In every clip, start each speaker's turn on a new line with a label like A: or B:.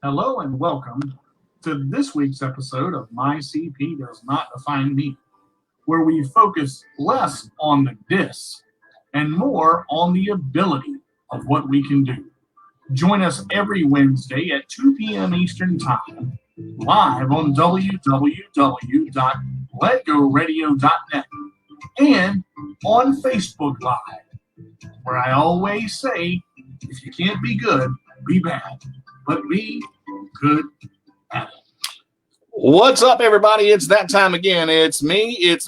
A: Hello and welcome to this week's episode of My CP Does Not Define Me, where we focus less on the dis and more on the ability of what we can do. Join us every Wednesday at 2 p.m. Eastern Time, live on www.letgoradio.net and on Facebook Live, where I always say, if you can't be good, be bad, but be good at it.
B: What's up, everybody? It's that time again. It's me, it's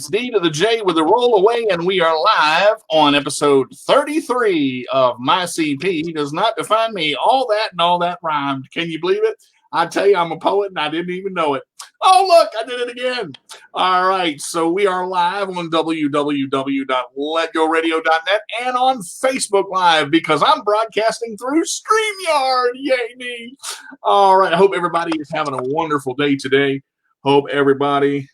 B: D to the J with a roll away, and we are live on episode 33 of My CP Does Not Define Me. All that and all that rhymed. Can you believe it? I tell you, I'm a poet and I didn't even know it. Oh, look, I did it again. All right, so we are live on www.letgoradio.net and on Facebook Live because I'm broadcasting through StreamYard. Yay me. All right, I hope everybody is having a wonderful day today. Hope everybody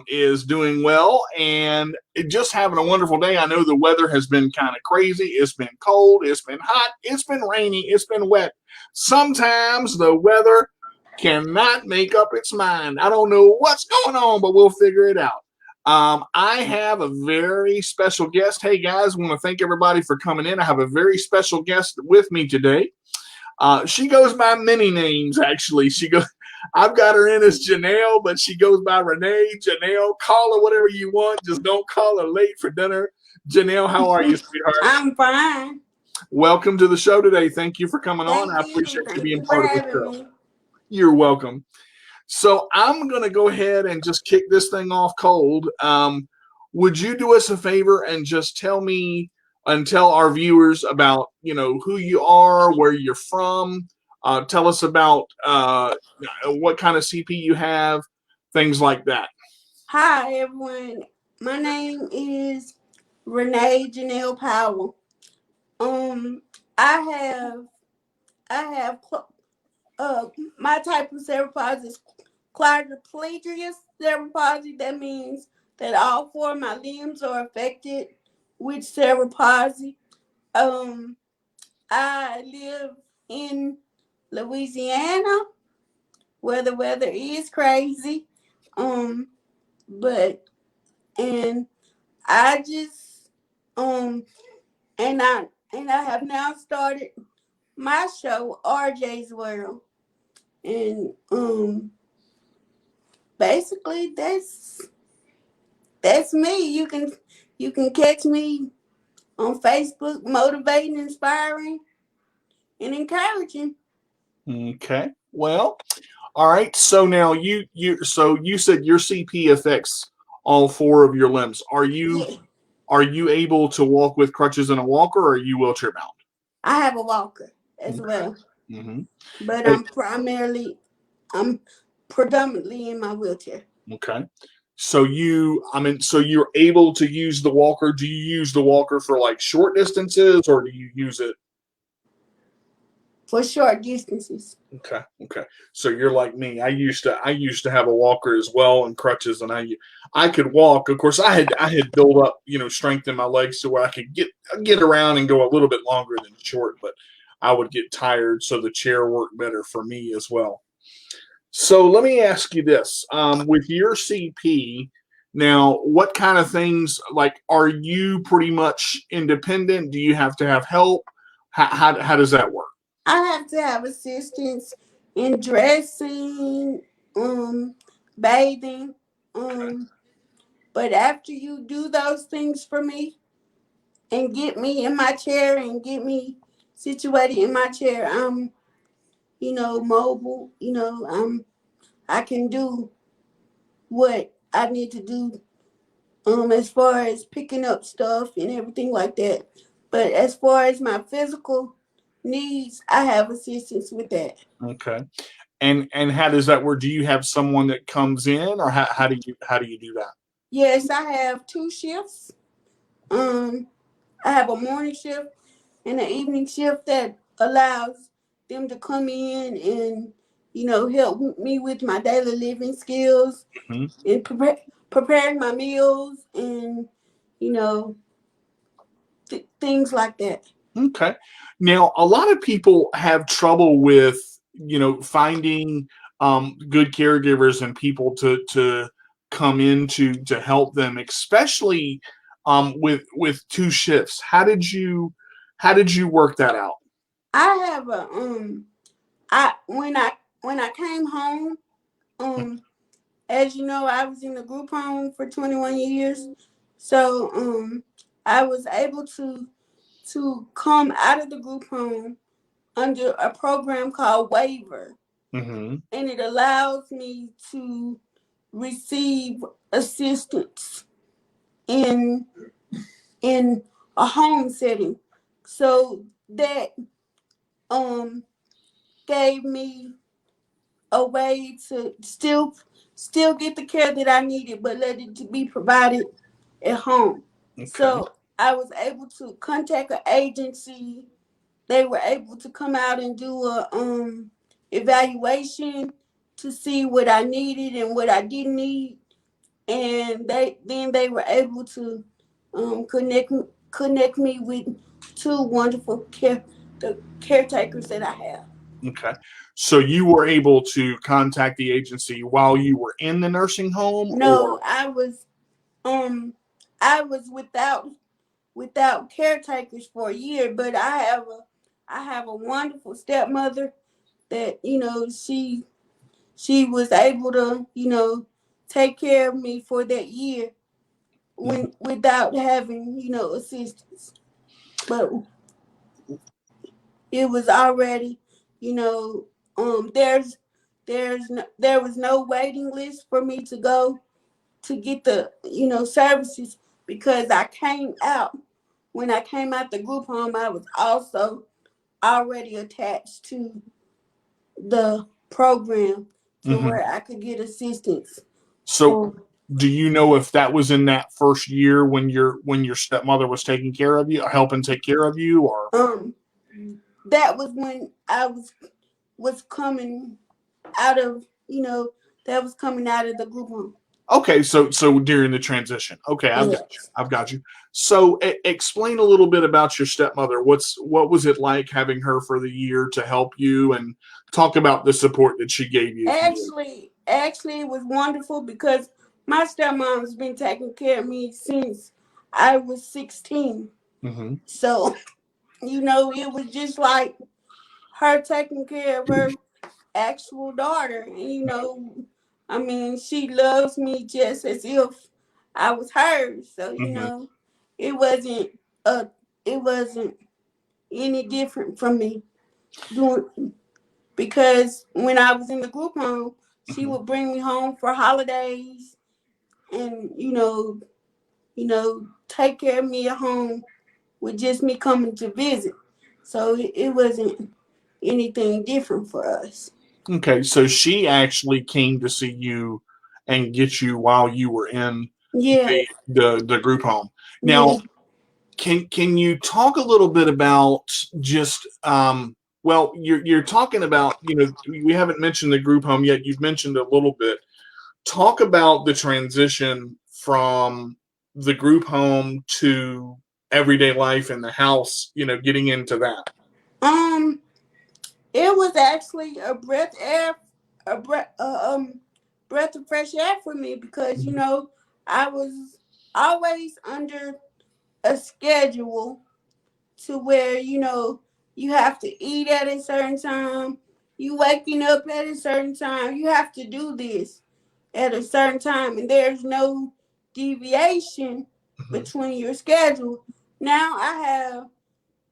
B: is doing well and just having a wonderful day. I know the weather has been kind of crazy. It's been cold. It's been hot. It's been rainy. It's been wet. Sometimes the weather cannot make up its mind. I don't know what's going on, but we'll figure it out. I have a very special guest. Hey, guys, I want to thank everybody for coming in. I have a very special guest with me today. She goes by many names, actually. I've got her in as Janelle, but she goes by Renee, Janelle. Call her whatever you want. Just don't call her late for dinner. Janelle, how are you, sweetheart?
C: I'm fine.
B: Welcome to the show today. Thank you for coming on. I
C: Thank
B: appreciate you being
C: you
B: part
C: for
B: of the show.
C: having me.
B: You're welcome. So I'm going to go ahead and just kick this thing off cold. Would you do us a favor and just tell me and tell our viewers about, who you are, where you're from? Tell us about what kind of CP you have, things like that.
C: Hi, everyone. My name is Renee Janelle Powell. I have my type of cerebral palsy is quadriplegic cerebral palsy. That means that all four of my limbs are affected with cerebral palsy. I live in Louisiana, where the weather is crazy. But and I just and I have now started my show, RJ's World. And basically that's me. You can catch me on Facebook, motivating, inspiring, and encouraging.
B: Okay. Well, all right. So now you said your CP affects all four of your limbs. Are you able to walk with crutches and a walker, or are you wheelchair bound?
C: I have a walker as well.
B: Mm-hmm.
C: But I'm predominantly in my wheelchair.
B: Okay. So you're able to use the walker. Do you use the walker for like short distances, or do you use it
C: For short distances?
B: Okay. So you're like me. I used to have a walker as well and crutches, and I could walk. Of course, I had built up strength in my legs to where I could get around and go a little bit longer than short, but I would get tired, so the chair worked better for me as well. So let me ask you this: with your CP, now what kind of things, like, are you pretty much independent? Do you have to have help? How does that work?
C: I have to have assistance in dressing, bathing, but after you do those things for me and get me in my chair and get me situated in my chair, I'm, mobile. I can do what I need to do, as far as picking up stuff and everything like that. But as far as my physical needs, I have assistance with that.
B: Okay. And how does that work? Do you have someone that comes in, or how do you do that?
C: Yes, I have two shifts. I have a morning shift and an evening shift that allows them to come in and help me with my daily living skills and preparing my meals and things like that.
B: Okay. Now, a lot of people have trouble with, finding good caregivers and people to come in to help them, especially with two shifts. How did you work that out?
C: I have a I when I came home, as you know, I was in the group home for 21 years. So I was able to come out of the group home under a program called waiver,
B: Mm-hmm.
C: and it allows me to receive assistance in in a home setting. So that um gave me a way to still get the care that I needed, but let it to be provided at home.
B: Okay.
C: So I was able to contact an agency. They were able to come out and do a evaluation to see what I needed and what I didn't need, and they were able to connect me with two wonderful the caretakers that I have.
B: Okay. So you were able to contact the agency while you were in the nursing home,
C: No,
B: or
C: I was without caretakers for a year, but I have a wonderful stepmother that she was able to take care of me for that year
B: Mhm.
C: when without having assistance. But it was already you know there was no waiting list for me to go to get the services, because I came out when I came out the group home. I was also already attached to the program to
B: Mhm.
C: where I could get assistance
B: So
C: for
B: do you know if that was in that first year when your stepmother was taking care of you, or helping take care of you, or
C: um that was when I was coming out of that was coming out of the group home.
B: okay, so during the transition. Okay, I've got you.
C: Yes.
B: I've got you. So explain a little bit about your stepmother. What was it like having her for the year to help you, and talk about the support that she gave you, if you would.
C: Actually, it was wonderful because my stepmom's been taking care of me since I was 16.
B: Mm-hmm.
C: So, it was just like her taking care of her actual daughter. And, I mean, she loves me just as if I was hers. So,
B: Mm-hmm.
C: it wasn't uh it wasn't any different from me doing, because when I was in the group home, she
B: Mm-hmm.
C: would bring me home for holidays and take care of me at home with just me coming to visit. So it wasn't anything different for us.
B: Okay, so she actually came to see you and get you while you were in
C: Yeah,
B: the group home. Now,
C: yeah.
B: can you talk a little bit about just well, you're talking about, we haven't mentioned the group home yet. You've mentioned a little bit. Talk about the transition from the group home to everyday life in the house, getting into that.
C: Um, it was actually breath of fresh air for me, because I was always under a schedule to where you have to eat at a certain time, you waking up at a certain time, you have to do this at a certain time, and there's no deviation
B: Mhm.
C: between your schedule. Now I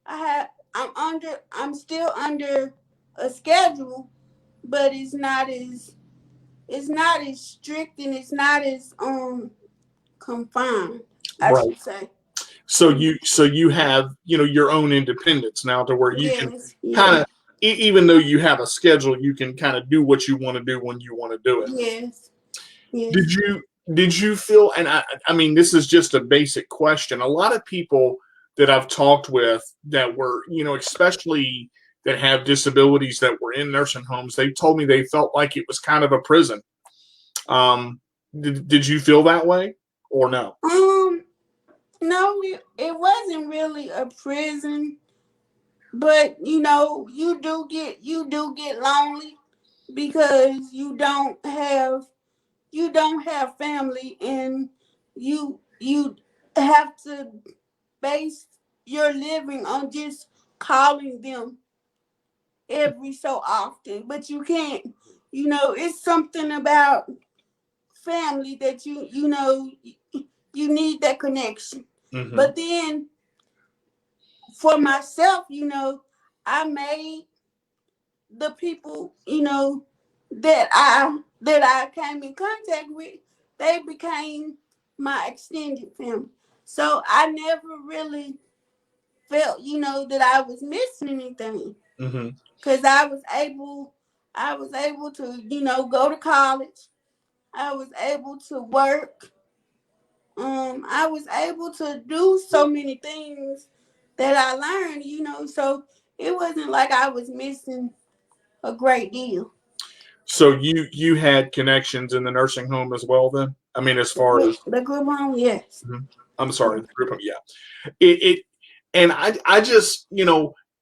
C: have I'm still under a schedule, but it's not as strict, and it's not as confined, I
B: Right.
C: should say.
B: So you have, your own independence now, to where you can
C: Yes,
B: kind
C: yes,
B: of, even though you have a schedule, you can kind of do what you want to do when you want to do it.
C: yes,
B: Did
C: yes.
B: you did you feel, and I mean, this is just a basic question. A lot of people that I've talked with that were, especially that have disabilities that were in nursing homes, they told me they felt like it was kind of a prison. Did you feel that way, or no?
C: Um, no, it wasn't really a prison. but you do get lonely because you don't have family, and you have to base your living on just calling them every so often. But you can't, it's something about family that you need that connection.
B: Mm-hmm.
C: But then for myself, I made the people, that I came in contact with, they became my extended family. So I never really felt, that I was missing anything.
B: Mm-hmm.
C: Cause I was able to, go to college. I was able to work. I was able to do so many things that I learned, so it wasn't like I was missing a great deal.
B: So you had connections in the nursing home as well then? I mean, as
C: The
B: far
C: group,
B: as
C: the group home, yes.
B: I'm sorry, the group home, yeah. It and I just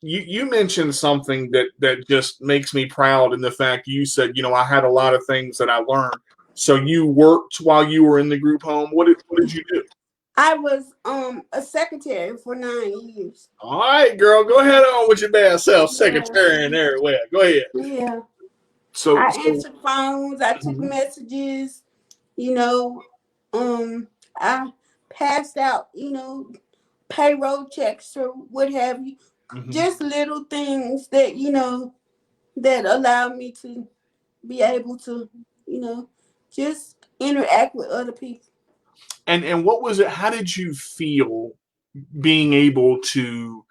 B: you mentioned something that just makes me proud in the fact you said I had a lot of things that I learned. So you worked while you were in the group home. What did you do?
C: I was a secretary for 9 years.
B: All right, girl, go ahead on with your bad self,
C: Yeah,
B: secretary and everywhere. Go ahead.
C: yeah.
B: So
C: I
B: so
C: answered phones. I took
B: mhm,
C: messages. You know, I passed out. Payroll checks or what have you.
B: mhm.
C: Just little things that that allow me to be able to, you know, just interact with other people.
B: And what was it? How did you feel being able to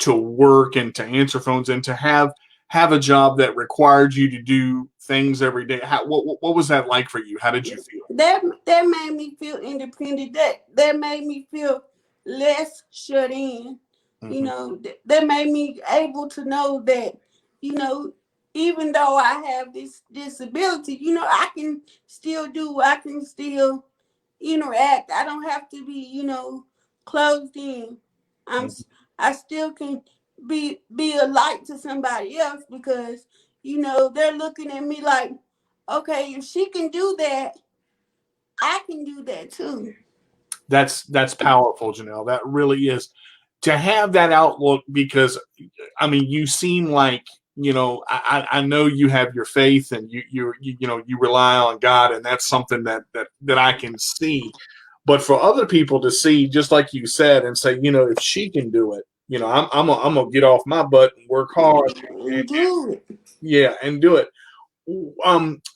B: work and to answer phones and to have a job that required you to do things every day? What was that like for you? How did you feel?
C: That made me feel independent. That made me feel less shut in.
B: Hmm.
C: That made me able to know that, you know, even though I have this disability, I can still interact. I don't have to be, closed in. I'm
B: Hmm.
C: s- I still can be a light to somebody else because they're looking at me like, okay, if she can do that, I can do that too.
B: That's powerful, Janelle. That really is to have that outlook because I mean, you seem like I know you have your faith and you rely on God, and that's something that I can see. But for other people to see, just like you said, and say, if she can do it, I'm gonna get off my butt and work hard, and
C: And do it.
B: yeah, and do it.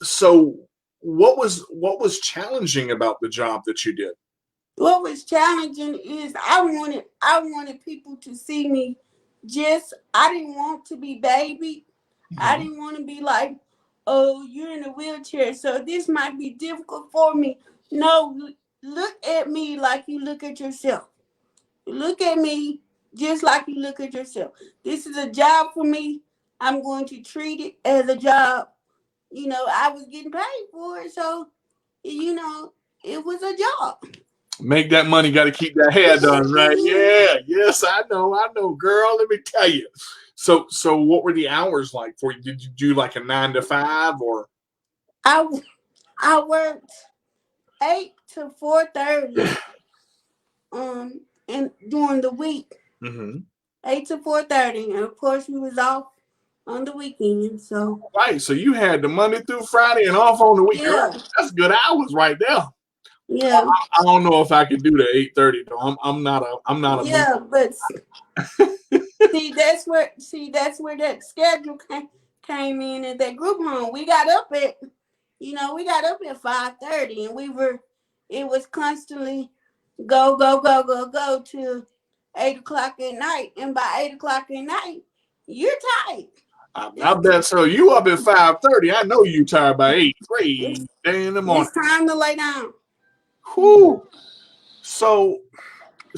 B: So what was challenging about the job that you did?
C: What was challenging is I wanted people to see me. I didn't want to be baby. I
B: Mhm.
C: didn't want to be like, oh, you're in a wheelchair, so this might be difficult for me. No, look at me like you look at yourself. Look at me just like you look at yourself. This is a job for me. I'm going to treat it as a job. I was getting paid for it, so you know, it was a job.
B: Make that money, got to keep that hair done, right? Yeah, yes, I know, girl. Let me tell you. So what were the hours like for you? Did you do like a 9 to 5 or?
C: I I worked 8 to 4:30 and during the week.
B: Mm-hmm.
C: 8 to 4:30, and of course we was off on the weekend. So
B: Right. So you had the Monday through Friday and off on the week, girl.
C: yeah,
B: That's good hours right there.
C: yeah,
B: I don't know if I could do the 8:30 though. I'm not a moon.
C: yeah. But see that's where that schedule came in at that group home. We got up at 5:30, and it was constantly go go go go go to 8 o'clock at night, and by 8 o'clock at night you're tired.
B: I
C: It's
B: bet so. You up at 5:30. I know you tired by 8,
C: it's
B: 3 in the morning.
C: it's time to lay down.
B: Whew. So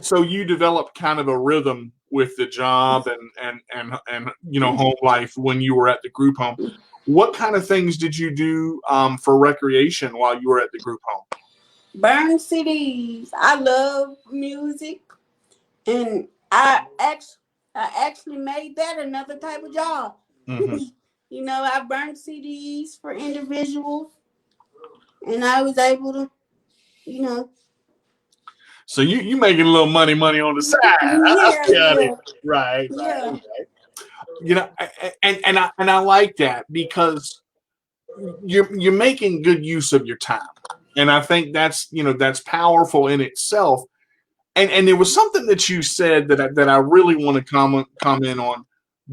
B: so you developed kind of a rhythm with the job and home life when you were at the group home. What kind of things did you do for recreation while you were at the group home?
C: Burn CDs. I love music, and I actually I actually made that another type of job.
B: Mm-hmm.
C: You know, I burned CDs for individuals, and I was able to, you know.
B: So you making a little money on the side. I
C: Yeah,
B: see how it is.
C: yeah,
B: Right.
C: yeah,
B: You know, and I like that because you're making good use of your time, and I think that's that's powerful in itself. And there was something that you said that I really want to comment on.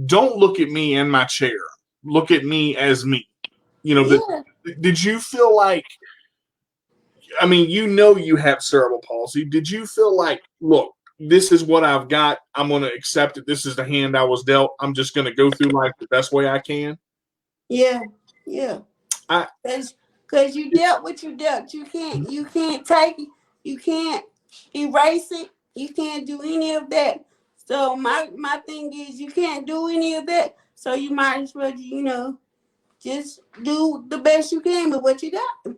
B: Don't look at me in my chair. Look at me as me. You know,
C: yeah.
B: did you feel like, I mean, you have cerebral palsy. Did you feel like, look, this is what I've got. I'm going to accept it. This is the hand I was dealt. I'm just going to go through life the best way I can.
C: Yeah, yeah.
B: I,
C: Because you dealt what you dealt. You can't take it. You can't erase it. You can't do any of that. So my thing is you can't do any of that. So you might as well, just do the best you can with what you got.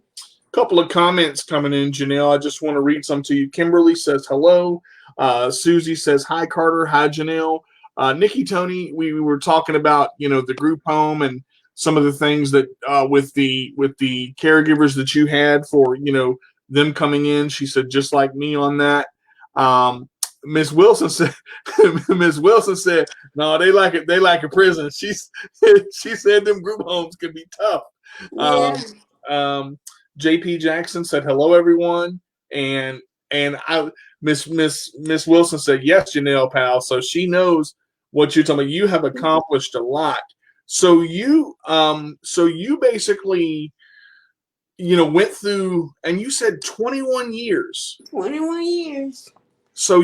B: Couple of comments coming in, Janelle. I just want to read some to you. Kimberly says hello. Susie says hi, Carter. Hi, Janelle. Nikki, Tony, we were talking about the group home and some of the things that with the caregivers that you had for them coming in. She said just like me on that. Miss Wilson said Miss Wilson said no, they like it. They like a prison. She said them group homes can be tough.
C: Yeah.
B: JP Jackson said hello everyone, and I Miss Wilson said yes, Janelle pal. So she knows what you're talking about. You have accomplished a lot. So you basically went through, and you said 21 years.
C: 21 years.
B: So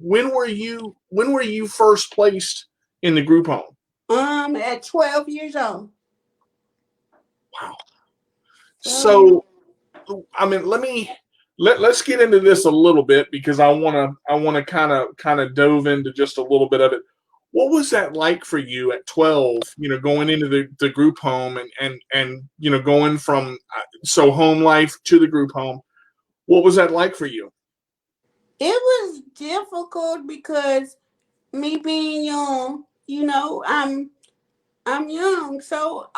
B: when were you first placed in the group home?
C: At 12 years old.
B: Wow. So I mean, let's get into this a little bit because I wanna kind of dove into just a little bit of it. What was that like for you at 12? Going into the group home and going from home life to the group home. What was that like for you?
C: It was difficult because me being young, I'm young, so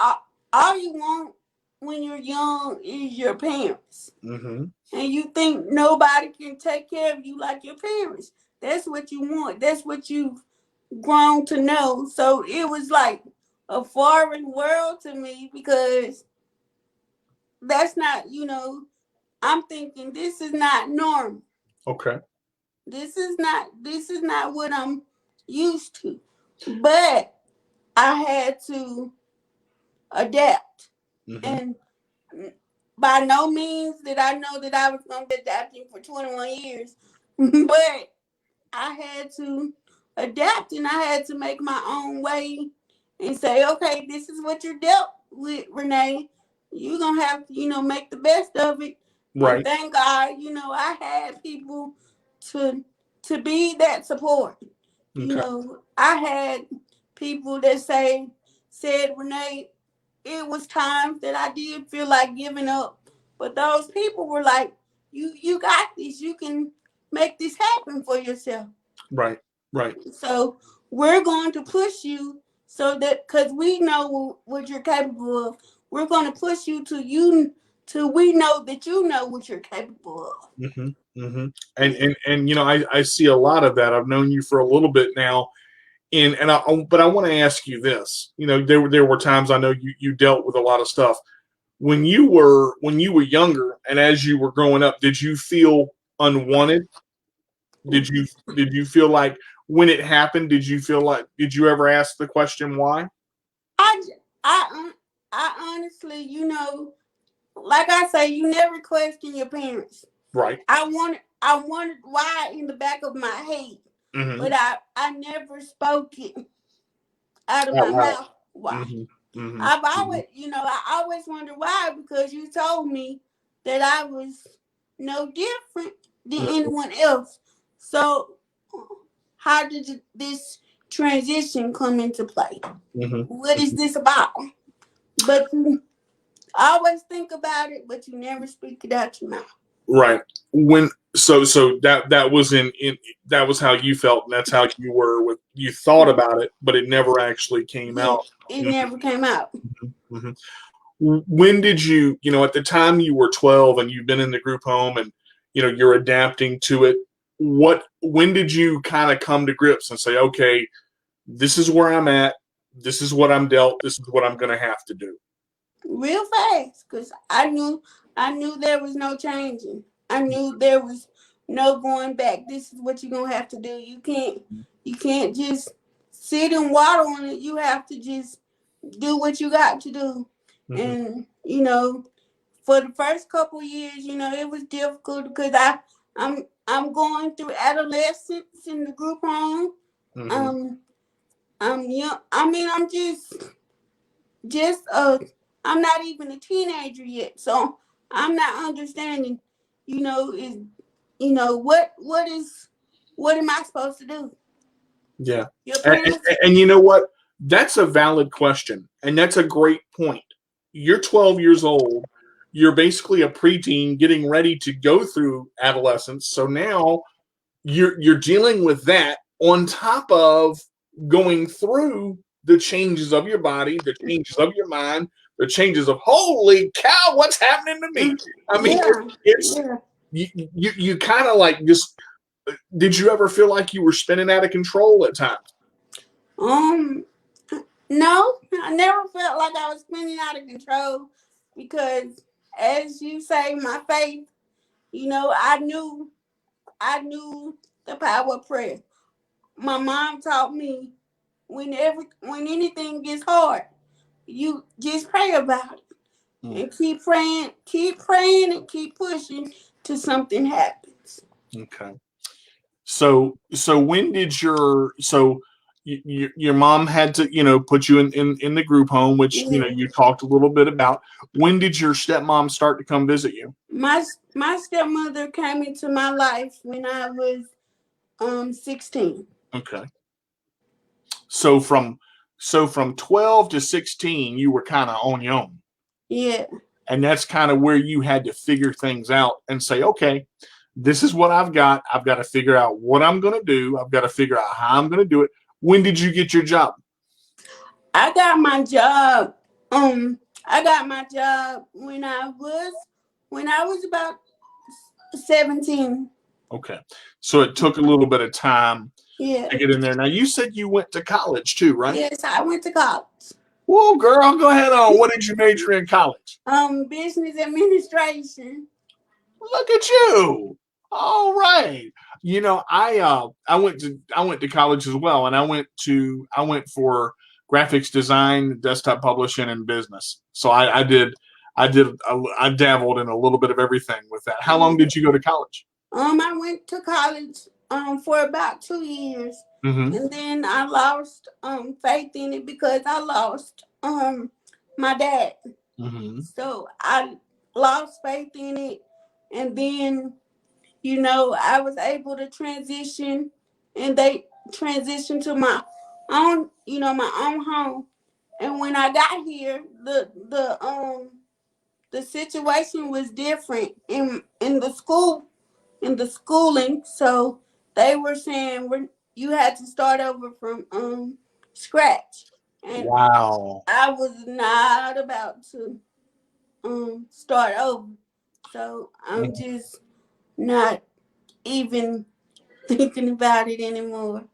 C: all you want when you're young is your parents.
B: Mm-hmm.
C: And you think nobody can take care of you like your parents. That's what you want. That's what you've grown to know. So it was like a foreign world to me because that's not, I'm thinking this is not normal.
B: Okay.
C: This is not what I'm used to. But I had to adapt.
B: Mm-hmm.
C: And by no means did I know that I was going to be adapting for 21 years. But I had to adapt and I had to make my own way and say, okay, this is what you're dealt with, Renee. You're going to have to, make the best of it. And
B: Right.
C: thank God, I had people to be that support.
B: Okay.
C: I had people that said, Renee, it was times that I did feel like giving up. But those people were like, you got this. You can make this happen for yourself.
B: Right. Right.
C: So we're going to push you so that because we know what you're capable of. We're going to push you till we know that you know what you're capable of.
B: Mm-hmm. Mm-hmm. And I see a lot of that. I've known you for a little bit now. But I want to ask you this. There were times I know you dealt with a lot of stuff. When you were younger and as you were growing up, did you feel unwanted? Did you feel like when it happened, did you ever ask the question why?
C: I, I honestly, like I say, you never question your parents.
B: Right.
C: I wondered why in the back of my head,
B: Mm-hmm.
C: but I never spoke it out of
B: Out
C: my
B: loud.
C: mouth. Why?
B: Mm-hmm. Mm-hmm.
C: I've always, I always wondered why because you told me that I was no different than
B: Mm-hmm.
C: anyone else. So, how did this transition come into play?
B: Mm-hmm.
C: What is this about? But you always think about it, but you never speak it out your mouth.
B: Right. When so that was in that was how you felt, and that's how you were with you thought about it, but it never actually came
C: Yeah,
B: out.
C: it never came out.
B: Mm-hmm. When did you, at the time you were 12 and you've been in the group home and you're adapting to it, when did you kind of come to grips and say, okay, this is where I'm at, this is what I'm dealt, this is what I'm going to have to do?
C: Real fast, because I knew there was no changing. I knew there was no going back. This is what you're gonna have to do. You can't just sit and waddle on it. You have to just do what you got to do.
B: Mm-hmm.
C: And for the first couple years, it was difficult because I'm going through adolescence in the group home.
B: Mm-hmm.
C: I'm young. I'm just I'm not even a teenager yet, so I'm not understanding. Is what am I supposed to do?
B: Yeah.
C: Your
B: And,
C: parents.
B: and you know what? That's a valid question. And that's a great point. You're 12 years old. You're basically a preteen getting ready to go through adolescence. So now you're dealing with that on top of going through the changes of your body, the changes of your mind, the changes of holy cow, what's happening to me? I mean,
C: Yeah,
B: it's
C: yeah.
B: you kind of like just. Did you ever feel like you were spinning out of control at times?
C: No, I never felt like I was spinning out of control because, as you say, my faith. I knew the power of prayer. My mom taught me when anything gets hard, you just pray about it and keep praying, and keep pushing till something happens.
B: Okay. So when did your mom had to put you in the group home, which
C: Yeah.
B: you talked a little bit about. When did your stepmom start to come visit you?
C: My stepmother came into my life when I was 16.
B: Okay. So from 12 to 16, you were kind of on your own.
C: Yeah.
B: And that's kind of where you had to figure things out and say, okay, this is what I've got. I've got to figure out what I'm going to do. I've got to figure out how I'm going to do it. When did you get your job?
C: I got my job. I got my job when I was about 17.
B: Okay. So it took a little bit of time
C: Yeah.
B: to get in there. Now, you said you went to college too, right?
C: Yes, I went to college.
B: Whoa, girl, go ahead on. What did you major in college?
C: Business administration.
B: Look at you. All right. I went to college as well, and I went for graphics design, desktop publishing, and business. So I dabbled in a little bit of everything with that. How long did you go to college?
C: I went to college for about 2 years,
B: Mm-hmm.
C: and then I lost faith in it because I lost my dad.
B: Mm-hmm.
C: So I lost faith in it, and then I was able to transition, and they transitioned to my own home. And when I got here, the situation was different in the schooling. So they were saying you had to start over from scratch, and
B: Wow.
C: I was not about to start over. So I'm just not even thinking about it anymore.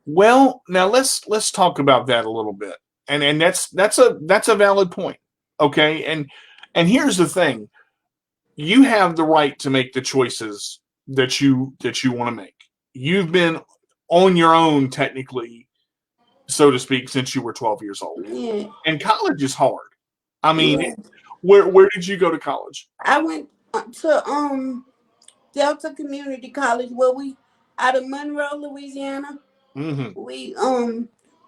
B: Well, now let's talk about that a little bit. And that's a valid point. Okay? And here's the thing. You have the right to make the choices that you want to make. You've been on your own technically, so to speak, since you were 12 years old.
C: Yeah.
B: And college is hard. I mean,
C: Yeah.
B: where did you go to college?
C: I went to Delta Community College, where we out of Monroe, Louisiana.
B: Mm-hmm.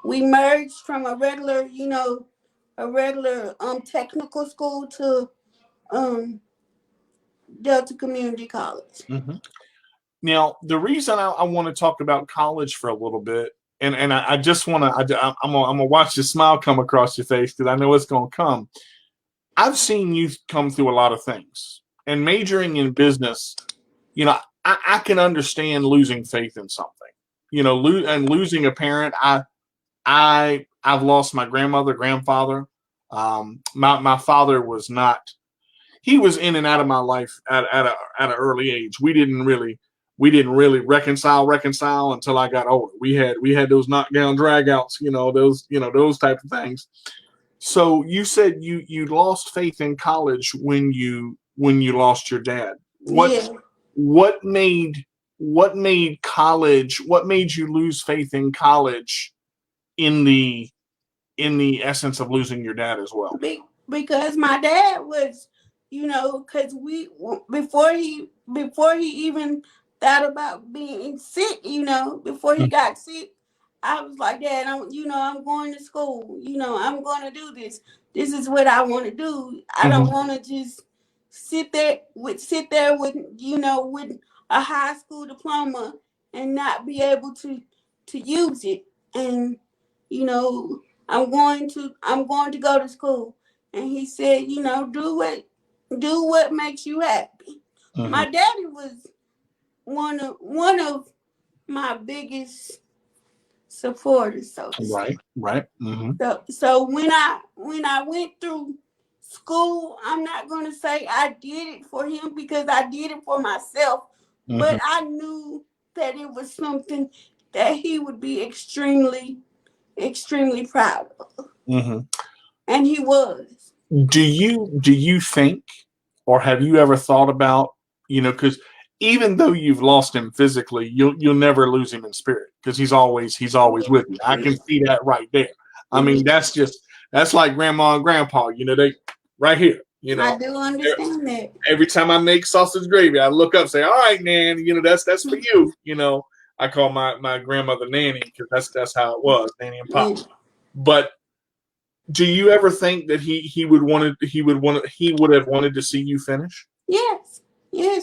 C: We merged from a regular technical school to Delta Community College.
B: Mm-hmm. Now, the reason I want to talk about college for a little bit, and I just want to, I'm gonna watch the smile come across your face because I know it's gonna come. I've seen you come through a lot of things. and majoring in business, you know, I can understand losing faith in something, you know, losing a parent. I've lost my grandmother, grandfather. My father was not. He was in and out of my life at an early age. We didn't really reconcile until I got older. We had those knockdown dragouts, those type of things. So you said you lost faith in college when you lost your dad.
C: Yeah.
B: What made college? What made you lose faith in college? In the essence of losing your dad as well.
C: Because my dad was, because before he even thought about being sick, before he got sick, I was like, Dad, I'm going to school. I'm going to do this. This is what I want to do. I don't want to just sit there with with a high school diploma and not be able to use it. And I'm going to go to school. And he said, do what makes you happy. My daddy was one of my biggest supporters, so to say.
B: Right.
C: So when I went through school, I'm not going to say I did it for him because I did it for myself, but I knew that it was something that he would be extremely, extremely proud of. And he was.
B: Do you think, or have you ever thought about, because even though you've lost him physically, you'll never lose him in spirit because he's always with you. I can see that right there. I mean, that's like grandma and grandpa. They right here.
C: I do understand that.
B: Every time I make sausage gravy, I look up and say, "All right, Nan, that's for you." I call my grandmother Nanny because that's how it was, Nanny and Pop. But do you ever think that he would have wanted to see you finish?
C: Yes,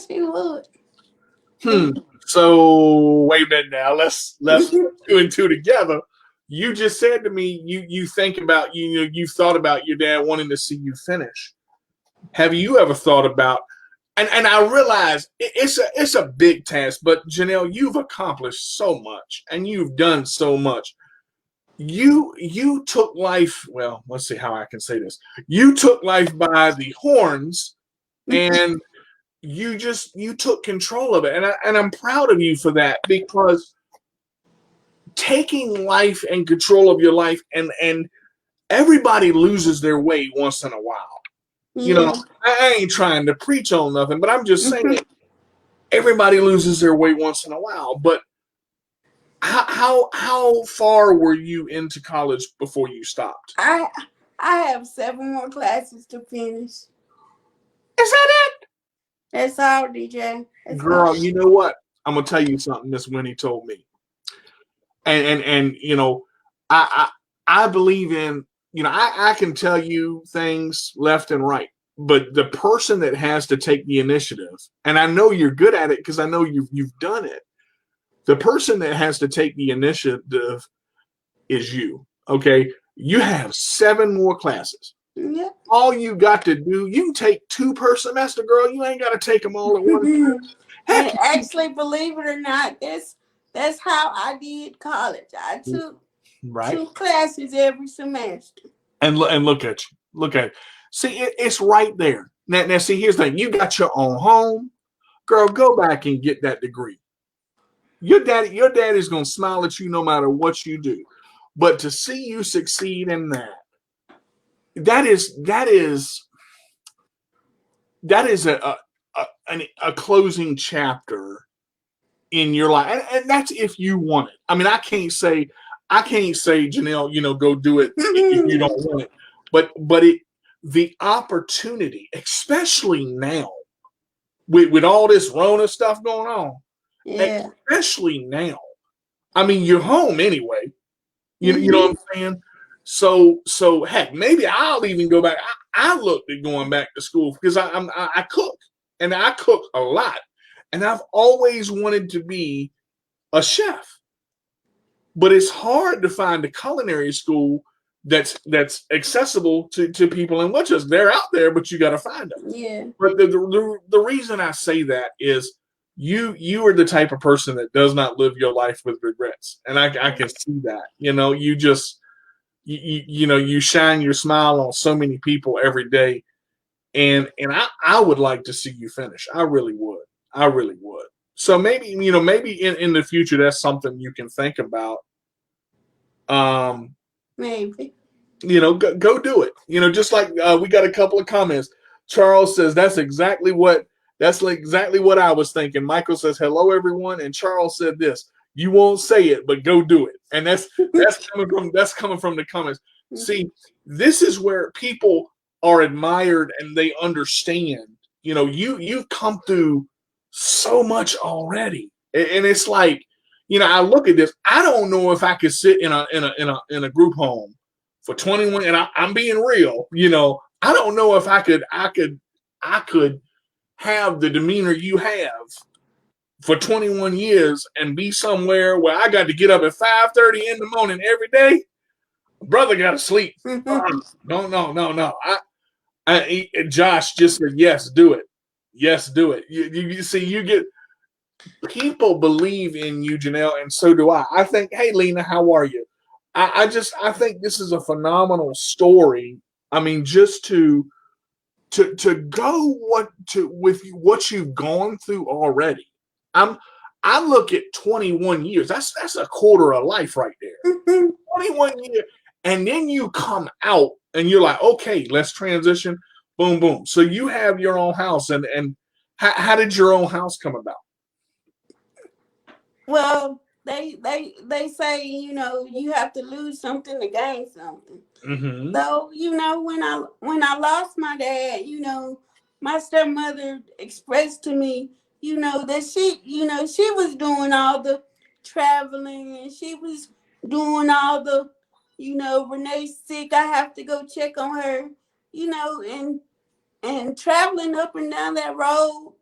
C: he would.
B: So wait a minute now. Let's two and two together. You just said to me you think about you've thought about your dad wanting to see you finish. Have you ever thought about? And I realize it's a big task, but Janelle, you've accomplished so much and you've done so much. You took life. Well, let's see how I can say this. You took life by the horns, and you took control of it, and I'm proud of you for that because taking life and control of your life, and everybody loses their way once in a while. I ain't trying to preach on nothing, but I'm just saying everybody loses their way once in a while. But how far were you into college before you stopped?
C: I have 7 more classes to finish.
B: Is that it?
C: That's all, DJ.
B: Girl, all. You know what? I'm gonna tell you something Miss Winnie told me. And I believe in, I can tell you things left and right, but the person that has to take the initiative, and I know you're good at it because I know you've done it. The person that has to take the initiative is you. Okay. You have 7 more classes.
C: Yeah.
B: All you got to do, you can take 2 per semester, girl. You ain't got to take them all at once.
C: And actually, believe it or not, that's how I did college. I took 2 classes every semester.
B: And look at you. Look at it. See, it's right there. Now, see, here's the thing. You got your own home. Girl, go back and get that degree. Your daddy's going to smile at you no matter what you do. But to see you succeed in that is a closing chapter in your life. And that's if you want it. I mean, I can't say, Janelle, go do it if you don't want it. But the opportunity, especially now, with all this Rona stuff going on, especially now. I mean, you're home anyway. You know what I'm saying? So heck, maybe I'll even go back. I looked at going back to school because I cook, and I cook a lot, and I've always wanted to be a chef. But it's hard to find a culinary school that's accessible to people in Winchester. They're out there, but you got to find them.
C: Yeah.
B: But the reason I say that is you are the type of person that does not live your life with regrets, and I can see that. You just you shine your smile on so many people every day, and I would like to see you finish. I really would. I really would. So maybe maybe in the future that's something you can think about.
C: Maybe.
B: Go do it. Just like we got a couple of comments. Charles says that's exactly what I was thinking. Michael says hello everyone, and Charles said this: you won't say it, but go do it. And that's coming from the comments. See, this is where people are admired and they understand. You've come through so much already, and it's like, I look at this. I don't know if I could sit in a group home for 21, and I'm being real. I don't know if I could have the demeanor you have for 21 years and be somewhere where I got to get up at 5:30 in the morning every day. Brother got to sleep. No. Josh just said yes, do it. Yes, do it. You see, you get people believe in you, Janelle, and so do I. I think, hey, Lena, how are you? I think this is a phenomenal story. I mean, just to go with what you've gone through already. I look at 21 years. That's a quarter of life right there. 21 years, and then you come out and you're like, okay, let's transition. Boom, boom. So you have your own house, and how did your own house come about?
C: Well, they say, you have to lose something to gain something.
B: Mm-hmm.
C: So, when I lost my dad, my stepmother expressed to me, that she was doing all the traveling, and she was doing all the, Renee's sick, I have to go check on her, and traveling up and down that road,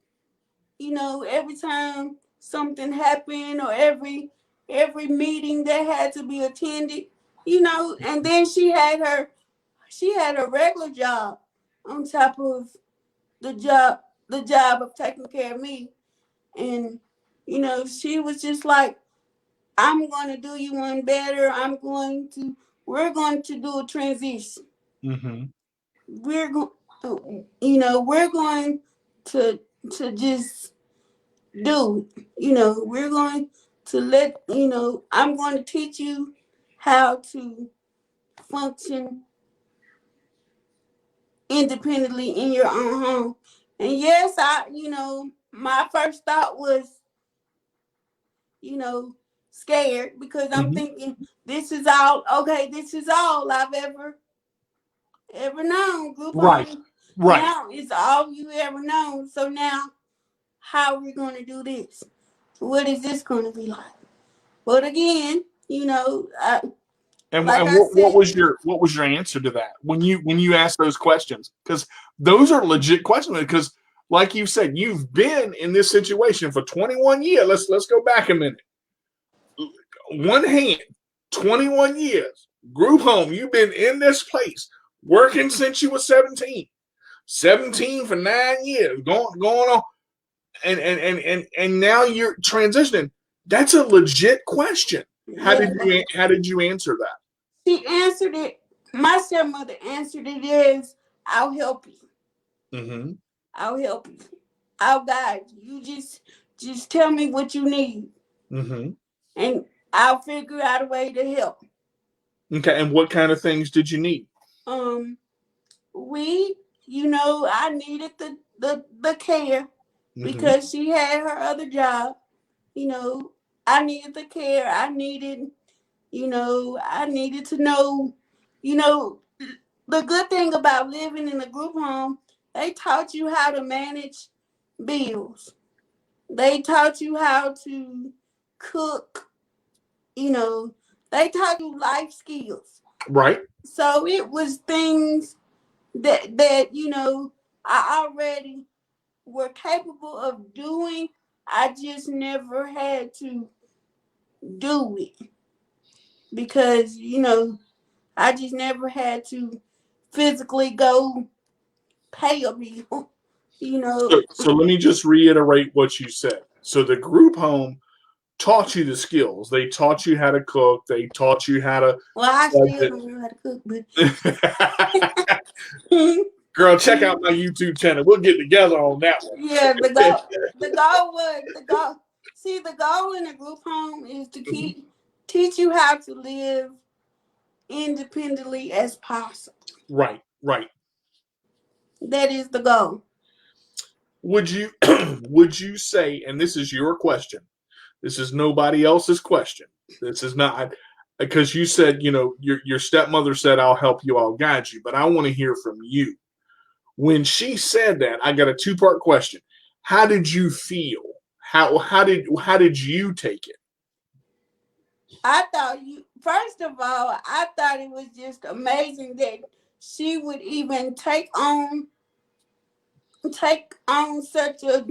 C: every time something happened, or every meeting that had to be attended, and then she had a regular job on top of the job of taking care of me. And she was just like, I'm going to do you one better. We're going to do a transition.
B: Mm-hmm.
C: We're going we're going to just do it. We're going to I'm going to teach you how to function independently in your own home. And yes, my first thought was, scared, because I'm
B: Mm-hmm.
C: thinking, this is all I've ever known. Group
B: Right.
C: home
B: Right.
C: now is all you ever known. So now, how are we going to do this? What is this going to be like? But again,
B: And
C: like I
B: what
C: said,
B: was your answer to that when you asked those questions? Because those are legit questions. Because like you said, you've been in this situation for 21 years. Let's go back a minute. One hand, 21 years, group home. You've been in this place working since you were 17. 17 for 9 years, going on, and now you're transitioning. That's a legit question. How did you answer that?
C: she answered it. My stepmother answered it as, I'll help you.
B: Mm-hmm.
C: I'll help you. I'll guide you. You just tell me what you need.
B: Mm-hmm.
C: And I'll figure out a way to help.
B: Okay, and what kind of things did you need?
C: I needed the care,
B: Mm-hmm.
C: because she had her other job. I needed the care. I needed to know, you know, the good thing about living in a group home, they taught you how to manage bills. They taught you how to cook. They taught you life skills.
B: Right.
C: So it was things that I already were capable of doing. I just never had to do it because I just never had to physically go pay a bill.
B: So let me just reiterate what you said. So the group home taught you the skills. They taught you how to cook. They taught you how to
C: Well, I still
B: budget.
C: don't know how to cook, but
B: Girl, check out my YouTube channel. We'll get together on that one.
C: yeah, the goal. See, the goal in a group home is to teach you how to live independently as possible.
B: Right, right.
C: That is the goal.
B: Would you would you say, and this is your question, this is nobody else's question. This is not, because you said, your stepmother said, I'll help you, I'll guide you, but I want to hear from you. When she said that, I got a two-part question. How did you feel? How did you take it?
C: First of all, I thought it was just amazing that she would even take on such a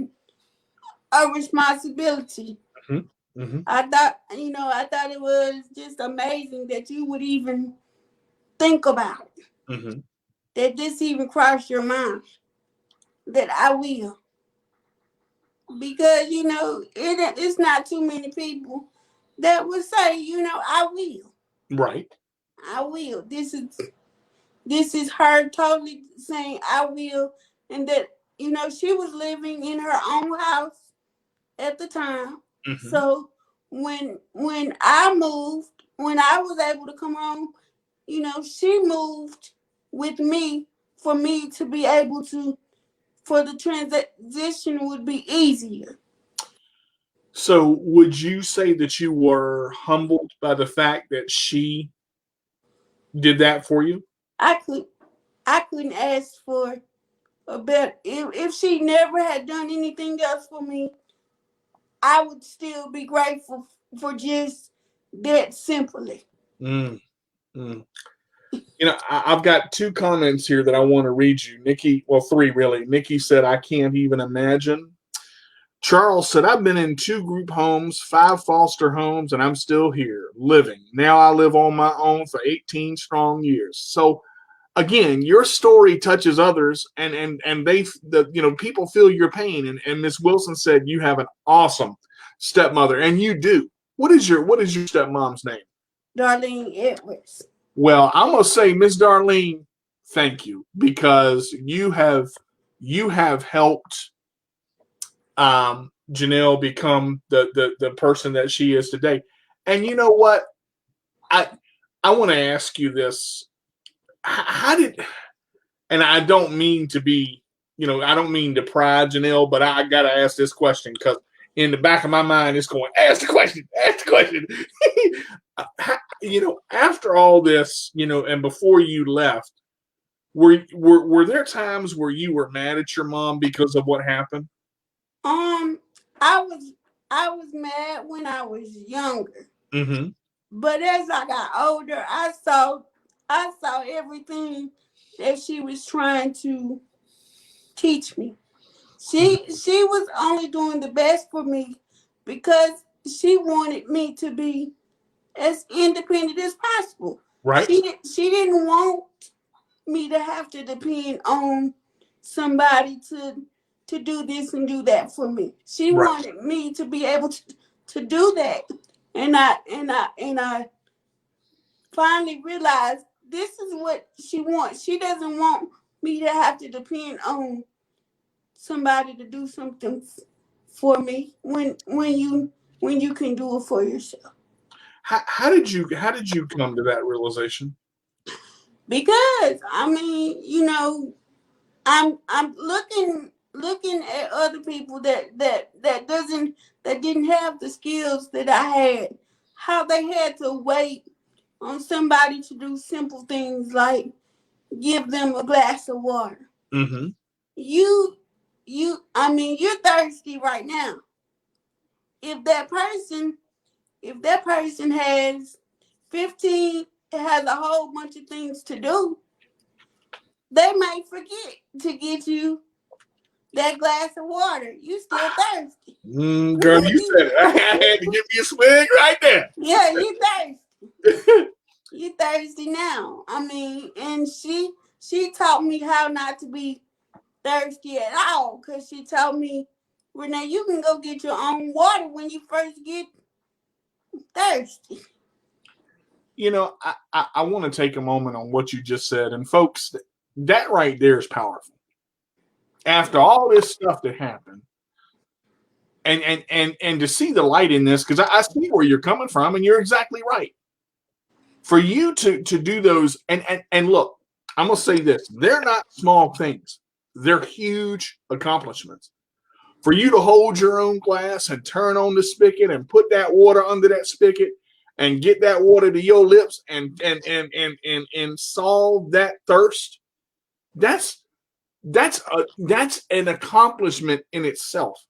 C: responsibility.
B: Mm-hmm. Mm-hmm.
C: I thought it was just amazing that you would even think about it.
B: Mm-hmm.
C: That this even crossed your mind. That I will. Because, it's not too many people that would say, I will.
B: Right.
C: I will. This is her totally saying I will, and that she was living in her own house at the time.
B: Mm-hmm.
C: So when I moved, when I was able to come home, she moved with me for me to be able to, for the transition would be easier.
B: So would you say that you were humbled by the fact that she did that for you?
C: I couldn't ask for a better. If she never had done anything else for me, I would still be grateful for just that simply.
B: Mm, mm. I've got two comments here that I want to read you. Nikki, well, three really. Nikki said, I can't even imagine. Charles said, I've been in 2 group homes, 5 foster homes, and I'm still here living. Now I live on my own for 18 strong years. So again, your story touches others, and people feel your pain. And Miss Wilson said you have an awesome stepmother, and you do. What is your stepmom's name?
C: Darlene Edwards.
B: Well, I'm gonna say, Miss Darlene, thank you, because you have helped Janelle become the person that she is today. And you know what? I want to ask you this. How did, and I don't mean to be, I don't mean to pry Janelle, but I got to ask this question because in the back of my mind, it's going, ask the question. After all this, and before you left, were there times where you were mad at your mom because of what happened?
C: I was mad when I was younger.
B: Mm-hmm.
C: But as I got older, I saw everything that she was trying to teach me. She was only doing the best for me because she wanted me to be as independent as possible.
B: Right.
C: She didn't want me to have to depend on somebody to do this and do that for me. She wanted me to be able to do that. And I finally realized this is what she wants. She doesn't want me to have to depend on somebody to do something for me when you can do it for yourself.
B: How did you come to that realization?
C: Because I'm looking at other people that didn't have the skills that I had, how they had to wait on somebody to do simple things like give them a glass of water.
B: Mm-hmm.
C: You're thirsty right now. If that person has a whole bunch of things to do, they might forget to get you that glass of water. You still thirsty.
B: Girl, you said it. I had to give you a swig right there.
C: Yeah, you thirsty. You thirsty now. I mean, and she taught me how not to be thirsty at all, because she told me, Renee, you can go get your own water when you first get thirsty.
B: You know, I want to take a moment on what you just said. And folks, that right there is powerful. After all this stuff that happened, and to see the light in this, because I see where you're coming from, and you're exactly right. For you to do those, and look, I'm gonna say this: they're not small things; they're huge accomplishments. For you to hold your own glass and turn on the spigot and put that water under that spigot and get that water to your lips and solve that thirst, that's an accomplishment in itself.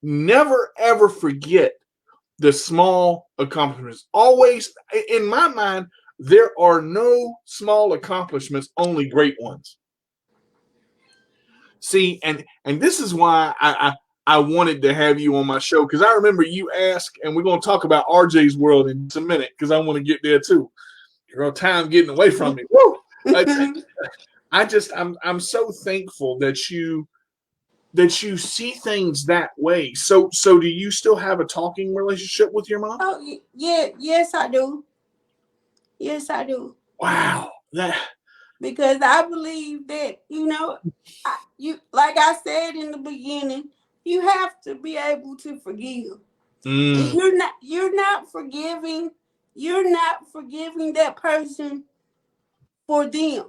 B: Never ever forget the small accomplishments. Always, in my mind, there are no small accomplishments, only great ones. See, and this is why I wanted to have you on my show, because I remember you asked, and we're going to talk about RJ's world in just a minute, because I want to get there too. Girl, time getting away from me. Woo! I'm so thankful that you see things that way. So do you still have a talking relationship with your mom?
C: Oh, yeah, yes, I do. Yes, I do.
B: Wow.
C: Because I believe that, you, like I said in the beginning, you have to be able to forgive. If you're not forgiving that person for them.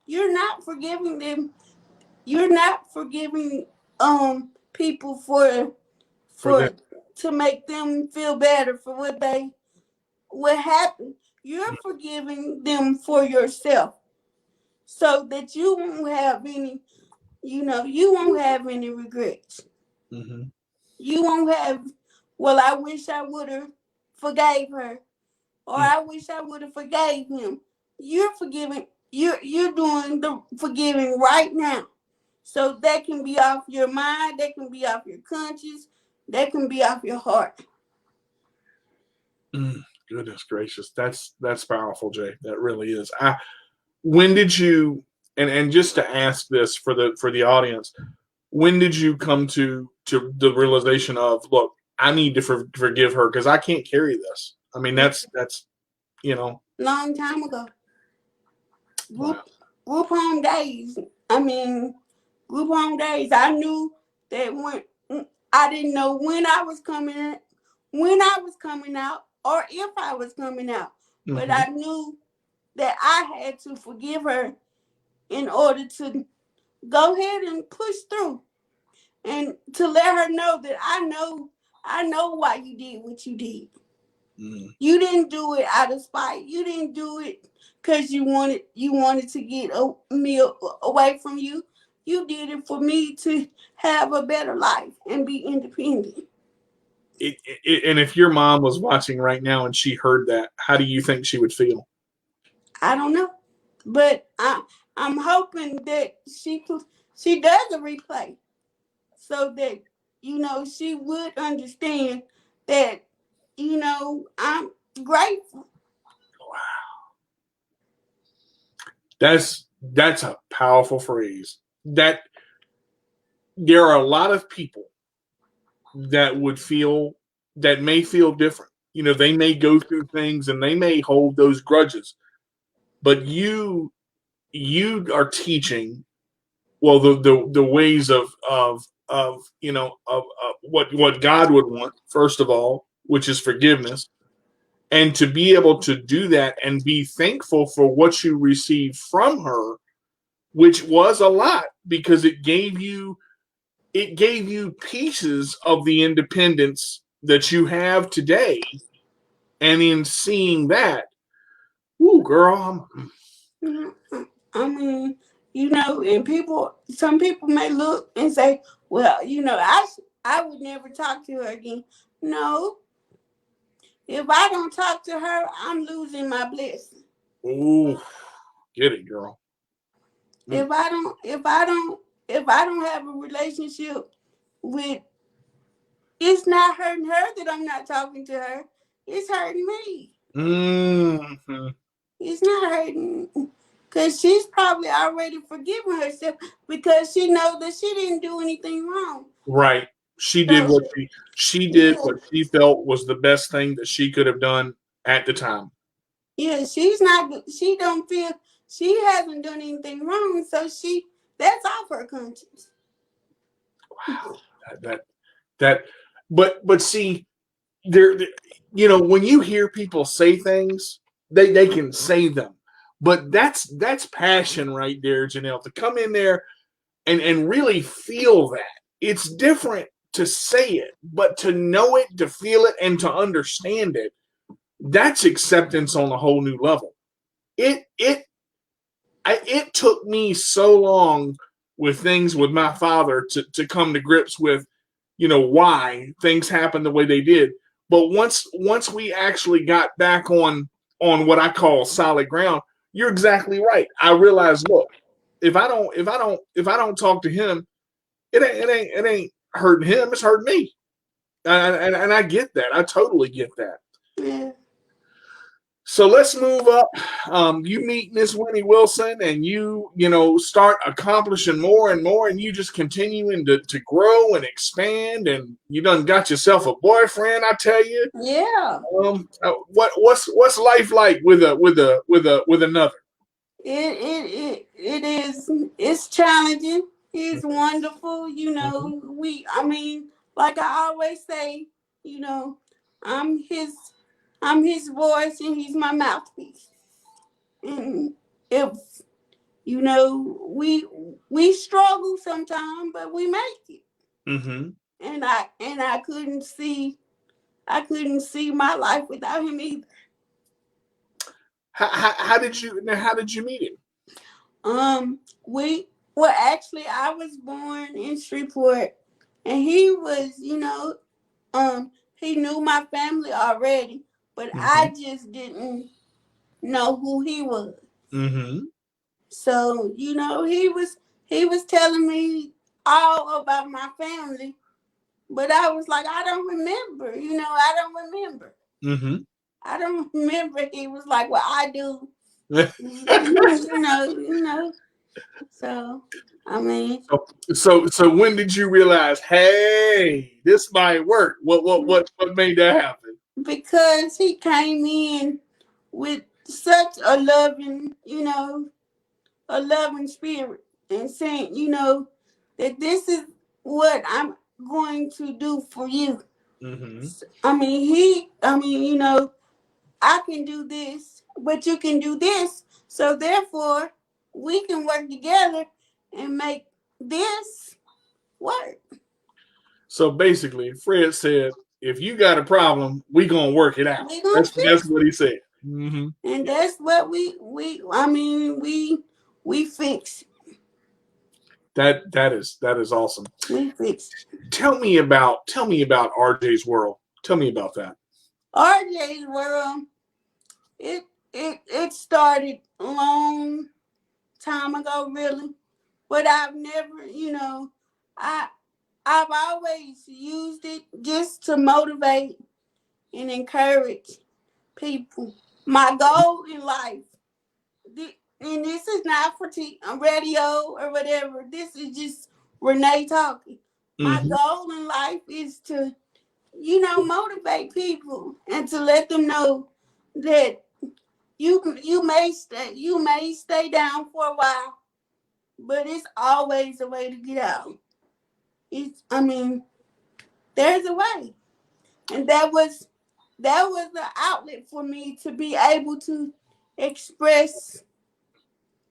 C: You're not forgiving them. You're not forgiving people for to make them feel better for what happened. You're forgiving them for yourself, so that you won't have any, you won't have any regrets.
B: Mm-hmm.
C: You won't have, well, I wish I would have forgave her, or I wish I would have forgave him. You're forgiving. You're doing the forgiving right now. So that can be off your mind, that can be off your conscience, that can be off your heart.
B: Goodness gracious, that's powerful, Jay. That really is. When did you? And just to ask this for the audience, when did you come to the realization of, look, I need to forgive her because I can't carry this? I mean, that's
C: long time ago.
B: Wow.
C: Group home days. I mean, group home days. I knew that when I didn't know when I was coming out, or if I was coming out, but I knew that I had to forgive her in order to go ahead and push through, and to let her know that I know why you did what you did. You didn't do it out of spite. You didn't do it because you wanted to get me away from you. You did it for me to have a better life and be independent.
B: And if your mom was watching right now and she heard that, how do you think she would feel?
C: I don't know, but I'm hoping that she does a replay, so that she would understand that I'm grateful.
B: Wow, that's a powerful phrase. That there are a lot of people that may feel different. They may go through things and they may hold those grudges, but you are teaching, well, the ways of what God would want, first of all, which is forgiveness, and to be able to do that and be thankful for what you received from her, which was a lot, because it gave you pieces of the independence that you have today. And in seeing that, ooh, girl,
C: I mean, and some people may look and say, well, I would never talk to her again. No, if I don't talk to her, I'm losing my blessing.
B: Ooh, get it, girl.
C: If I don't have a relationship with, it's not hurting her that I'm not talking to her. It's hurting me.
B: Mm-hmm.
C: It's not hurting. Because she's probably already forgiven herself because she knows that she didn't do anything wrong.
B: Right. She did
C: So,
B: what she did what she felt was the best thing that she could have done at the time.
C: yeah, she don't feel she hasn't done anything wrong, so that's off her conscience.
B: Wow. But see, there, when you hear people say things, they can say them. But that's passion right there, Janelle, to come in there and really feel that. It's different to say it, but to know it, to feel it, and to understand it, that's acceptance on a whole new level. It took me so long with things with my father to come to grips with, why things happened the way they did. But once we actually got back on what I call solid ground, you're exactly right. I realized, look, if I don't talk to him, it ain't hurting him. It's hurting me, and I get that. I totally get that.
C: Yeah.
B: So let's move up. You meet Miss Winnie Wilson, and you start accomplishing more and more, and you just continuing to grow and expand, and you done got yourself a boyfriend. I tell you.
C: Yeah.
B: What's life like with another?
C: It is. It's challenging. He's wonderful. I mean, like I always say, you know, I'm his I'm his voice and he's my mouthpiece. And if we struggle sometimes, but we make it.
B: Mm-hmm.
C: And I couldn't see my life without him either.
B: How did you meet him?
C: Actually, I was born in Shreveport, and he was, he knew my family already, but I just didn't know who he was.
B: Mm-hmm.
C: So, he was telling me all about my family, but I was like, I don't remember. I don't remember.
B: Mm-hmm.
C: I don't remember. He was like, well, I do. you know. So, I mean.
B: So when did you realize, hey, this might work? What made that happen?
C: Because he came in with such a loving spirit and saying, that this is what I'm going to do for you.
B: Mm-hmm.
C: I can do this, but you can do this. So therefore, we can work together and make this work.
B: So basically, Fred said, if you got a problem, we gonna work it out.
C: We gonna
B: That's what he said. Mm-hmm.
C: And that's what we fix.
B: That is awesome.
C: We fix.
B: Tell me about RJ's World. Tell me about that.
C: RJ's World. It started a long time ago, really, but I've never, I've always used it just to motivate and encourage people. My goal in life, and this is not for radio or whatever. This is just Renee talking. My goal in life is to, motivate people and to let them know that you may stay down for a while, but it's always a way to get out. There's a way, and that was the outlet for me to be able to express,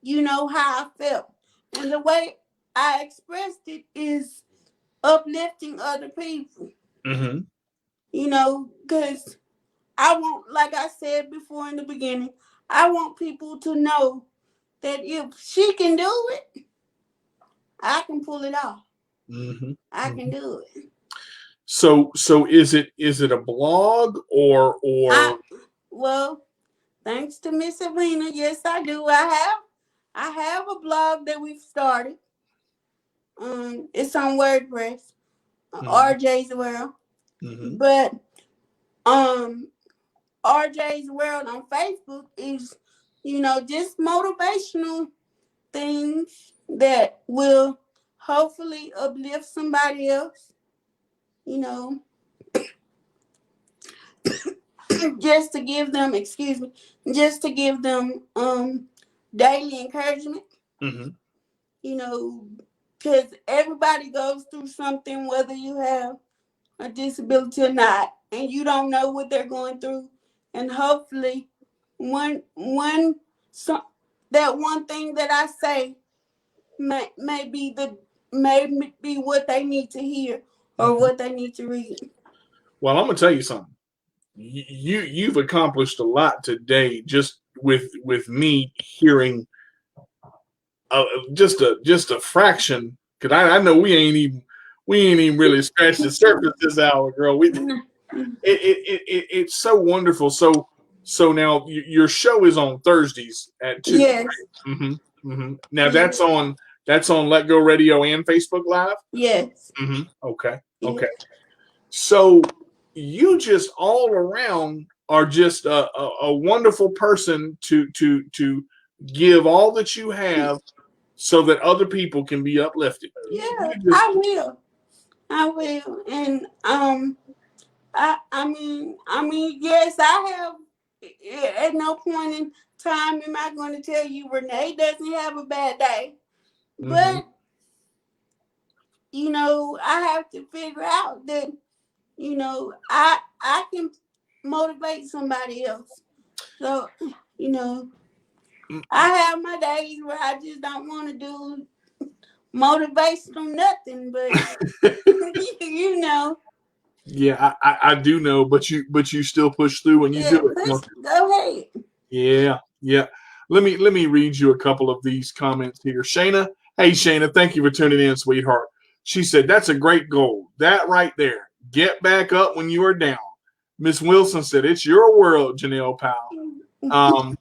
C: how I felt, and the way I expressed it is uplifting other people.
B: Mm-hmm.
C: Because I want, like I said before in the beginning, I want people to know that if she can do it, I can pull it off.
B: Mm-hmm.
C: I can do it.
B: So is it a blog or
C: well, thanks to Miss Alina, yes I do. I have a blog that we've started. It's on WordPress, RJ's World.
B: Mm-hmm.
C: But RJ's World on Facebook is, just motivational things that will hopefully uplift somebody else, you know, just to give them, just to give them daily encouragement,
B: Mm-hmm.
C: Because everybody goes through something, whether you have a disability or not, and you don't know what they're going through. And hopefully, one so that one thing that I say may be what they need to hear or what they need to read.
B: Well, I'm gonna tell you something. You've accomplished a lot today just with me hearing just a fraction. Because I know we ain't even really scratched the surface this hour, girl. It's so wonderful. So now your show is on Thursdays at 2.
C: Yes.
B: Right? Mm-hmm. Now that's on Let Go Radio and Facebook Live.
C: Yes.
B: Okay. So you just all around are just a wonderful person to give all that you have so that other people can be uplifted.
C: Yeah, I will. And I mean, yes, I have. At no point in time am I going to tell you Renee doesn't have a bad day, but I have to figure out that I can motivate somebody else. So I have my days where I just don't want to do motivational nothing, but
B: Yeah, I do know, but you still push through and you do it.
C: Go ahead.
B: Yeah. Let me read you a couple of these comments here. Shayna, hey Shayna, thank you for tuning in, sweetheart. She said that's a great goal. That right there. Get back up when you are down. Miss Wilson said it's your world, Janelle Powell.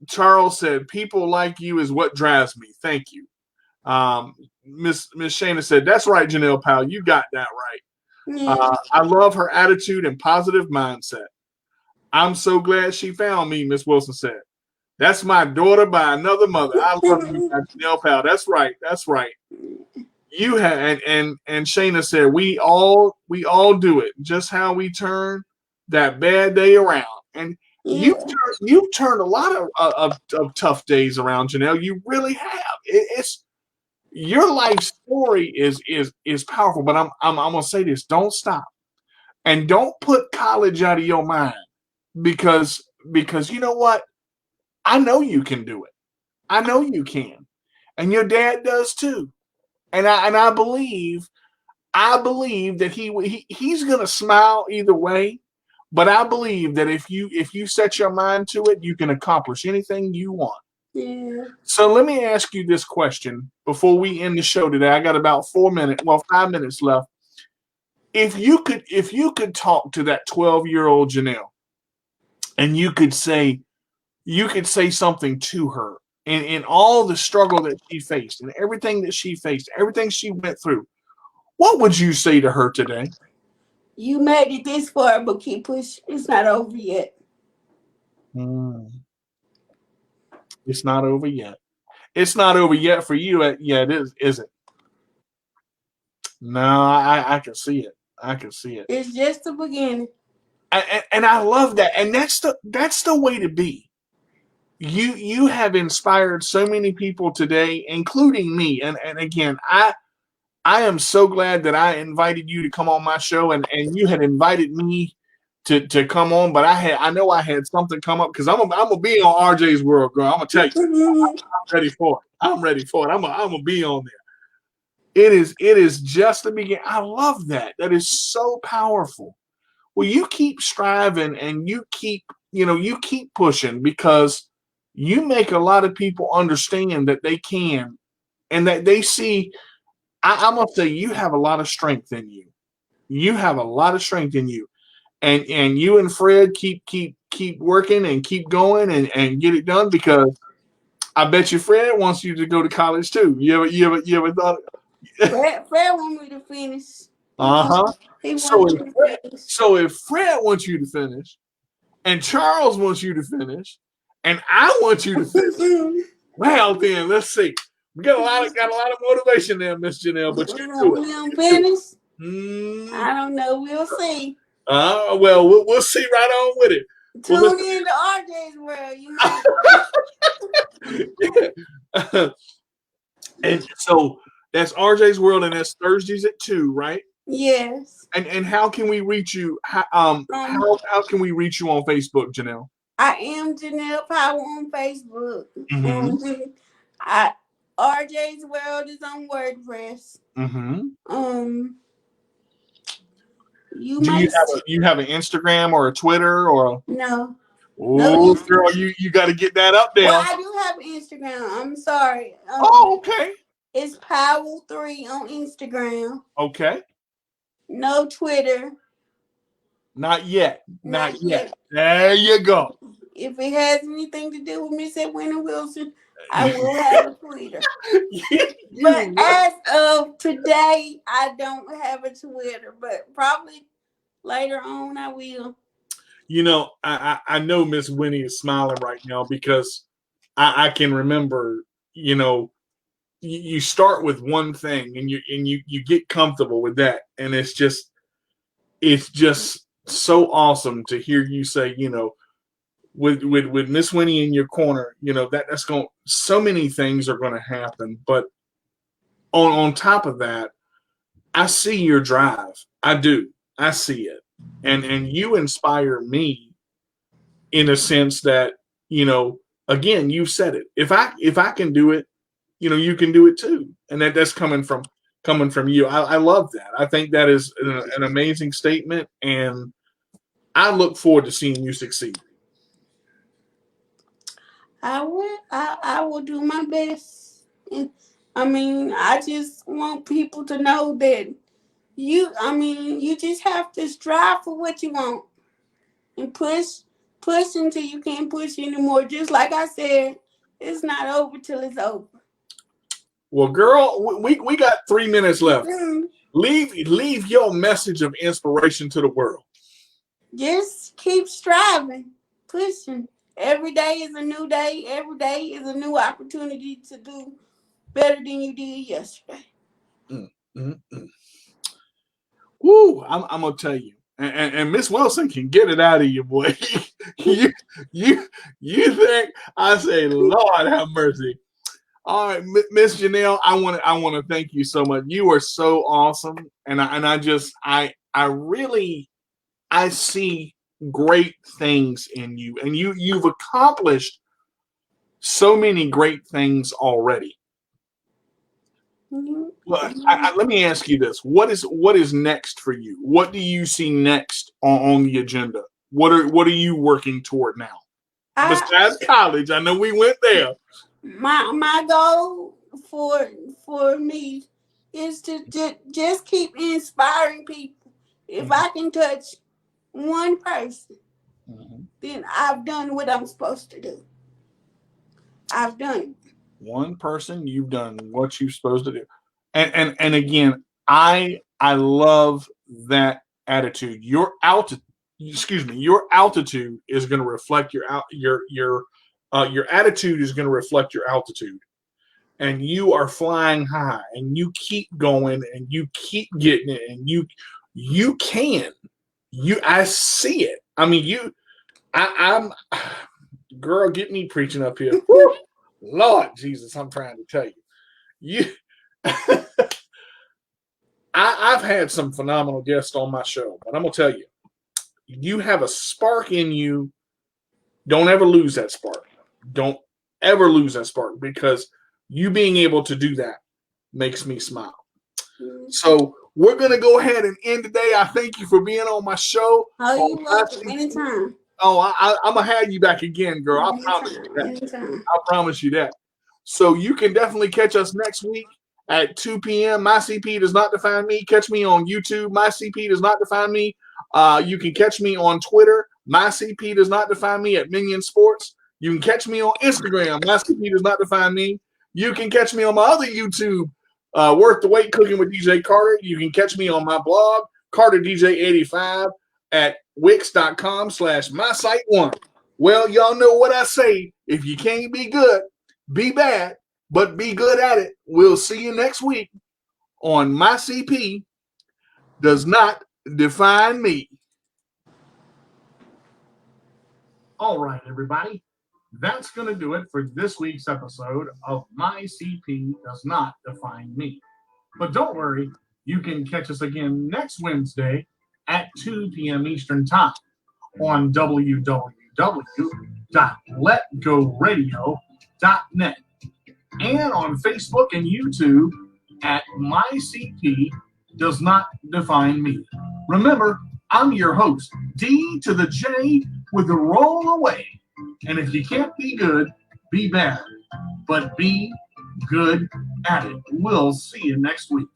B: Charles said people like you is what drives me. Thank you. Miss Shayna said that's right, Janelle Powell. You got that right. I love her attitude and positive mindset. I'm so glad she found me, Miss Wilson said. That's my daughter by another mother. I love you, Janelle Powell. That's right. You have and Shayna said we all do it. Just how we turn that bad day around. And you've turned a lot of tough days around, Janelle. You really have. It's your life story is powerful. But I'm gonna say this: don't stop, and don't put college out of your mind because you know what? I know you can do it. I know you can, and your dad does too. And I believe that he's gonna smile either way. But I believe that if you set your mind to it, you can accomplish anything you want.
C: Yeah.
B: So let me ask you this question before we end the show today. I got about 5 minutes left. If you could talk to that 12-year-old Janelle, and you could say something to her in all the struggle that she faced and everything that she faced, everything she went through, what would you say to her today?
C: You made it this far, but keep pushing. It's not over yet.
B: It's not over yet. It's not over yet for you. Yeah, it is it? No, I can see it. I can see it.
C: It's just the beginning.
B: And I love that. And that's the way to be. You have inspired so many people today, including me. And again, I am so glad that I invited you to come on my show, and you had invited me to come on, but I know I had something come up because I'm gonna be on RJ's World, girl. I'm gonna tell you, I'm ready for it. I'm gonna be on there. It is just the beginning. I love that. That is so powerful. Well, you keep striving and you keep pushing because you make a lot of people understand that they can and that they see. I'm gonna say you have a lot of strength in you. You have a lot of strength in you, and you and Fred keep working and keep going and get it done because I bet you Fred wants you to go to college too. You ever thought?
C: Fred want me to finish.
B: So if Fred wants you to finish, and Charles wants you to finish, And I want you to finish. Well, then let's see. We got a lot of motivation there, Miss Janelle. But you do it.
C: We don't finish.
B: Mm.
C: I don't know. We'll see.
B: Well, we'll see right on with it.
C: Tune in to RJ's World. You might.
B: And so that's RJ's World, and that's Thursdays at 2, right?
C: Yes.
B: And how can we reach you? How can we reach you on Facebook, Janelle?
C: I am Janelle Power on Facebook.
B: Mm-hmm.
C: RJ's World is on WordPress.
B: Mm-hmm.
C: You
B: have an Instagram or a Twitter or
C: no?
B: Oh, girl, you got to get that up there.
C: Well, I do have Instagram. I'm sorry.
B: Okay.
C: It's Powell3 on Instagram.
B: Okay.
C: No Twitter.
B: Not yet. Not yet. There you go.
C: If it has anything to do with Miss Edwina Wilson, I will have a Twitter. But as of today, I don't have a Twitter. But probably later on, I will.
B: You know, I know Miss Winnie is smiling right now because I can remember, you know, you start with one thing and you get comfortable with that, and it's just so awesome to hear you say, you know, with Miss Winnie in your corner, you know, that's going, so many things are going to happen, but on top of that, I see your drive. I do. I see it. And you inspire me in a sense that, you know, again, you said it. If I can do it, you know, you can do it too. And that's coming from you. I love that. I think that is an amazing statement, and I look forward to seeing you succeed.
C: I will do my best. I mean, I just want people to know that you just have to strive for what you want and push until you can't push anymore. Just like I said, it's not over till it's over.
B: Well, girl, we got 3 minutes left. Leave your message of inspiration to the world.
C: Just keep striving, pushing. Every day is a new day. Every day is a new opportunity to do better than you did yesterday.
B: Woo! I'm gonna tell you, and Miss Wilson can get it out of you, boy. you think I say, Lord have mercy. All right, Miss Janelle, I want to thank you so much. You are so awesome, and I really see great things in you, and you've accomplished so many great things already. Well, let me ask you this: what is next for you? What do you see next on the agenda? What are you working toward now? Besides college, I know we went there.
C: My goal for me is to just keep inspiring people. If I can touch one person, then I've done what I'm supposed to do. I've done it. One person, you've done what you're supposed to do. And again, I love that attitude. Your altitude is going to reflect your attitude is going to reflect your altitude. And you are flying high, and you keep going, and you keep getting it, and you can. I see it. I mean, I'm girl, get me preaching up here. Lord Jesus, I'm trying to tell you. I've had some phenomenal guests on my show, but I'm gonna tell you, you have a spark in you. Don't ever lose that spark. Don't ever lose that spark, because you being able to do that makes me smile. So we're gonna go ahead and end today. I thank you for being on my show. Oh, you're welcome. Anytime.
B: Oh, I'm gonna have you back again, girl. I promise you that.
C: Anytime.
B: I promise you that. So you can definitely catch us next week at 2 p.m. My CP Does Not Define Me. Catch me on YouTube. My CP Does Not Define Me. You can catch me on Twitter. My CP Does Not Define Me at Minion Sports. You can catch me on Instagram. My CP Does Not Define Me. You can catch me on my other YouTube, Worth the Wait Cooking with DJ Carter. You can catch me on my blog, CarterDJ85, at wix.com/mysite1. Well, y'all know what I say. If you can't be good, be bad, but be good at it. We'll see you next week on My CP Does Not Define Me.
A: All right, everybody. That's going to do it for this week's episode of My CP Does Not Define Me. But don't worry, you can catch us again next Wednesday at 2 p.m. Eastern Time on www.letgoradio.net and on Facebook and YouTube at My CP Does Not Define Me. Remember, I'm your host, D to the J with the roll away. And if you can't be good, be bad, but be good at it. We'll see you next week.